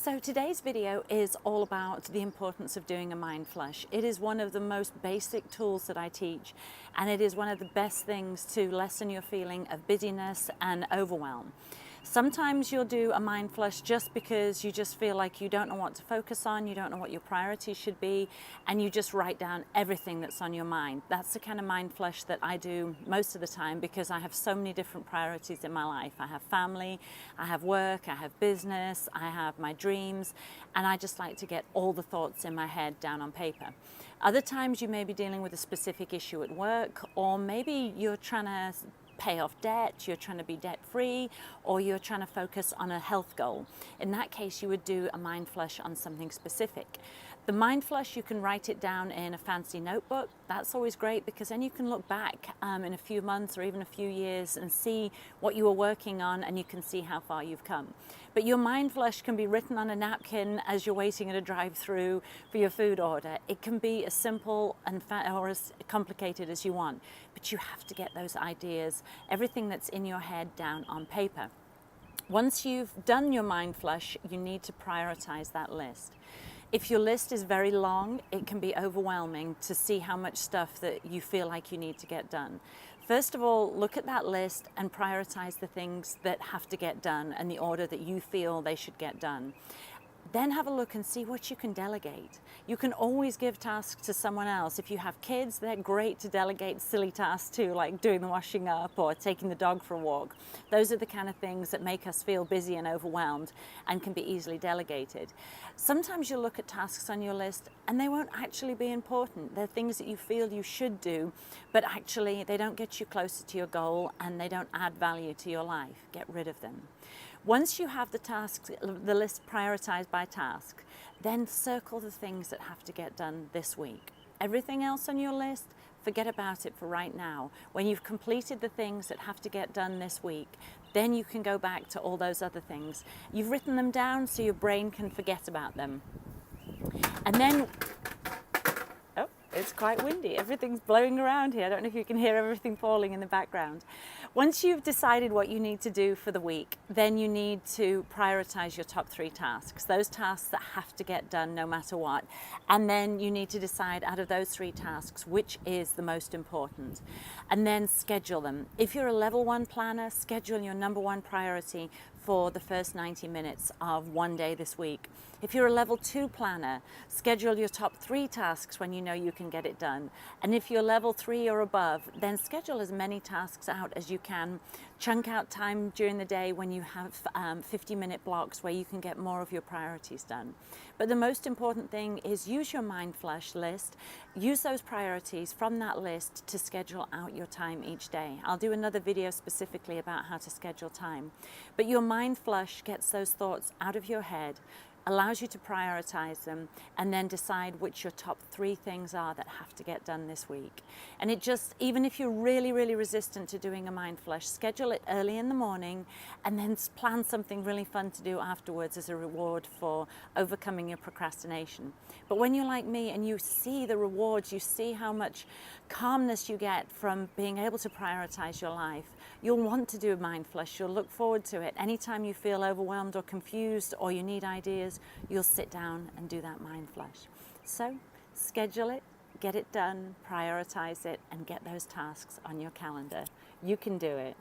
So today's video is all about the importance of doing a mind flush. It is one of the most basic tools that I teach, and it is one of the best things to lessen your feeling of busyness and overwhelm. Sometimes you'll do a mind flush just because you just feel like you don't know what to focus on, you don't know what your priorities should be, and you just write down everything that's on your mind. That's the kind of mind flush that I do most of the time because I have so many different priorities in my life. I have family, I have work, I have business, I have my dreams, and I just like to get all the thoughts in my head down on paper. Other times you may be dealing with a specific issue at work, or maybe you're trying to pay off debt, you're trying to be debt free, or you're trying to focus on a health goal. In that case, you would do a mind flush on something specific. The mind flush, you can write it down in a fancy notebook. That's always great because then you can look back in a few months or even a few years and see what you were working on, and you can see how far you've come. But your mind flush can be written on a napkin as you're waiting at a drive-through for your food order. It can be as simple or as complicated as you want, but you have to get those ideas, everything that's in your head, down on paper. Once you've done your mind flush, you need to prioritize that list. If your list is very long, it can be overwhelming to see how much stuff that you feel like you need to get done. First of all, look at that list and prioritize the things that have to get done and the order that you feel they should get done. Then have a look and see what you can delegate. You can always give tasks to someone else. If you have kids, they're great to delegate silly tasks to, like doing the washing up or taking the dog for a walk. Those are the kind of things that make us feel busy and overwhelmed and can be easily delegated. Sometimes you'll look at tasks on your list and they won't actually be important. They're things that you feel you should do, but actually they don't get you closer to your goal and they don't add value to your life. Get rid of them. Once you have the tasks, the list prioritized by task, then circle the things that have to get done this week. Everything else on your list, forget about it for right now. When you've completed the things that have to get done this week, then you can go back to all those other things. You've written them down so your brain can forget about them. And then, oh, it's quite windy. Everything's blowing around here. I don't know if you can hear everything falling in the background. Once you've decided what you need to do for the week, then you need to prioritize your top 3 tasks, those tasks that have to get done no matter what. And then you need to decide out of those 3 tasks, which is the most important. And then schedule them. If you're a level 1 planner, schedule your number 1 priority for the first 90 minutes of one day this week. If you're a level 2 planner, schedule your top 3 tasks when you know you can get it done. And if you're level 3 or above, then schedule as many tasks out as you can. Chunk out time during the day when you have 50-minute blocks where you can get more of your priorities done. But the most important thing is use your mind flush list. Use those priorities from that list to schedule out your time each day. I'll do another video specifically about how to schedule time. But your mind flush gets those thoughts out of your head, allows you to prioritize them, and then decide which your top 3 things are that have to get done this week. And it just, even if you're really, really resistant to doing a mind flush, schedule it early in the morning and then plan something really fun to do afterwards as a reward for overcoming your procrastination. But when you're like me and you see the rewards, you see how much calmness you get from being able to prioritize your life, you'll want to do a mind flush. You'll look forward to it. Anytime you feel overwhelmed or confused or you need ideas, you'll sit down and do that mind flush. So schedule it, get it done, prioritize it, and get those tasks on your calendar. You can do it.